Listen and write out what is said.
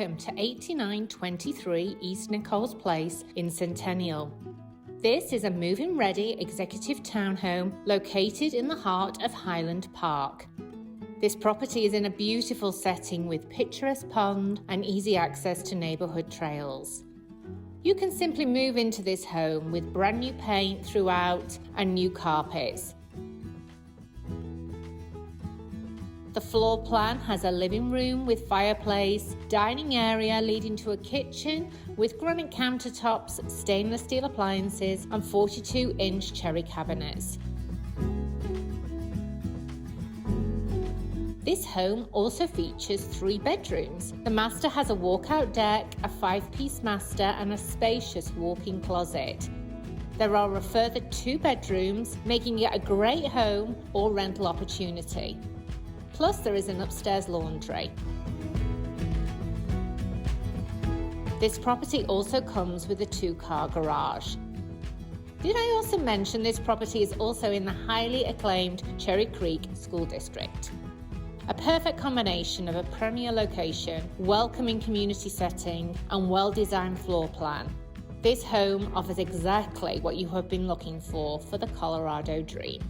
Welcome to 8923 East Nichols Place in Centennial. This is a move-in ready executive townhome located in the heart of Highland Park. This property is in a beautiful setting with picturesque pond and easy access to neighbourhood trails. You can simply move into this home with brand new paint throughout and new carpets. The floor plan has a living room with fireplace, dining area leading to a kitchen with granite countertops, stainless steel appliances and 42-inch cherry cabinets. This home also features 3 bedrooms. The master has a walkout deck, a 5-piece master and a spacious walk-in closet. There are a further 2 bedrooms, making it a great home or rental opportunity. Plus there is an upstairs laundry. This property also comes with a 2-car garage. Did I also mention this property is also in the highly acclaimed Cherry Creek School District? A perfect combination of a premier location, welcoming community setting and well-designed floor plan. This home offers exactly what you have been looking for the Colorado dream.